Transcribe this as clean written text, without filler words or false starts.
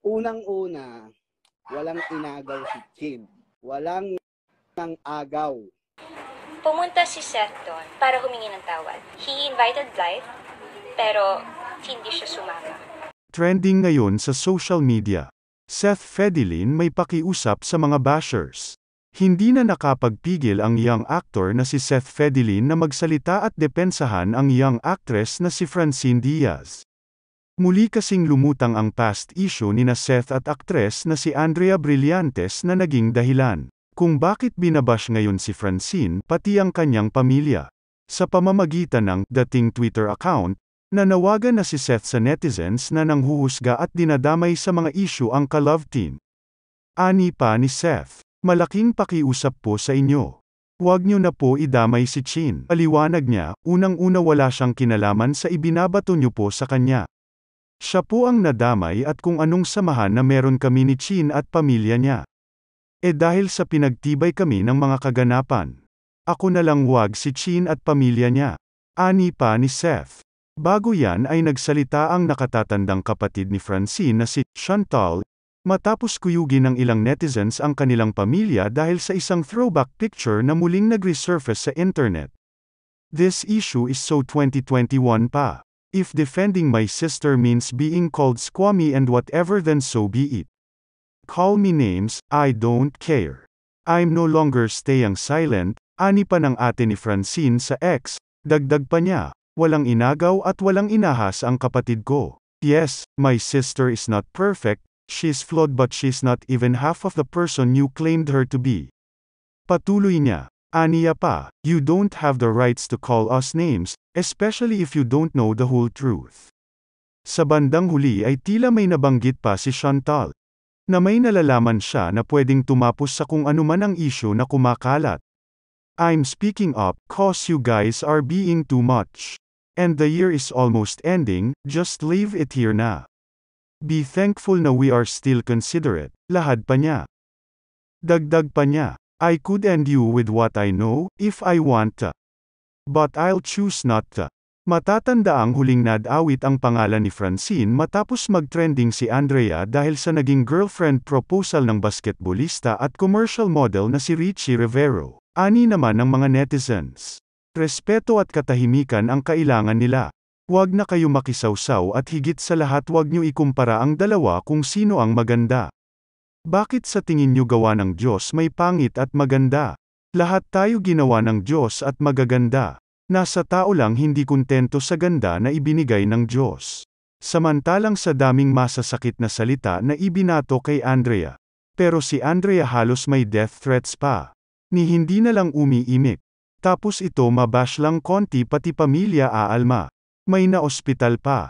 Unang-una, walang inagaw si Chin. Walang nang agaw. Pumunta si Seth doon para humingi ng tawad. He invited Blythe, pero hindi siya sumama. Trending ngayon sa social media. Seth Fedilin may pakiusap sa mga bashers. Hindi na nakapagpigil ang young actor na si Seth Fedilin na magsalita at depensahan ang young actress na si Francine Diaz. Muli kasing lumutang ang past issue nina Seth at aktres na si Andrea Brillantes na naging dahilan kung bakit binabash ngayon si Francine pati ang kanyang pamilya. Sa pamamagitan ng dating Twitter account, nanawagan na si Seth sa netizens na nanghuhusga at dinadamay sa mga issue ang ka-love team. Ani pa ni Seth, malaking pakiusap po sa inyo. Huwag niyo na po idamay si Chin. Paliwanag niya, unang-una wala siyang kinalaman sa ibinabato niyo po sa kanya. Siya po ang nadamay at kung anong samahan na meron kami ni Chin at pamilya niya. Dahil sa pinagtibay kami ng mga kaganapan. Ako na lang wag si Chin at pamilya niya. Ani pa ni Seth. Bago yan ay nagsalita ang nakatatandang kapatid ni Francine na si Chantal, matapos kuyugin ng ilang netizens ang kanilang pamilya dahil sa isang throwback picture na muling nag-resurface sa internet. This issue is so 2021 pa. If defending my sister means being called squammy and whatever, then so be it. Call me names, I don't care. I'm no longer staying silent, ani pa ng ate ni Francine sa X, dagdag pa niya, walang inagaw at walang inahas ang kapatid ko. Yes, my sister is not perfect, she's flawed but she's not even half of the person you claimed her to be. Patuloy niya, aniya pa, you don't have the rights to call us names, especially if you don't know the whole truth. Sa bandang huli ay tila may nabanggit pa si Chantal, na may nalalaman siya na pwedeng tumapos sa kung anuman ang issue na kumakalat. I'm speaking up, cause you guys are being too much. And the year is almost ending, just leave it here na. Be thankful na we are still considerate, lahad pa niya. Dagdag pa niya, I could end you with what I know, if I want to. But I'll choose not to. Matatandaang huling nadawit ang pangalan ni Francine matapos mag-trending si Andrea dahil sa naging girlfriend proposal ng basketballista at commercial model na si Richie Rivero. Ani naman ng mga netizens. Respeto at katahimikan ang kailangan nila. Huwag na kayo makisawsaw at higit sa lahat huwag niyo ikumpara ang dalawa kung sino ang maganda. Bakit sa tingin niyo gawa ng Diyos may pangit at maganda? Lahat tayo ginawa ng Diyos at magaganda. Nasa tao lang hindi kontento sa ganda na ibinigay ng Diyos. Samantalang sa daming masasakit na salita na ibinato kay Andrea. Pero si Andrea halos may death threats pa. Ni hindi na lang umiimik. Tapos ito mabash lang konti pati pamilya aalma. May na-ospital pa.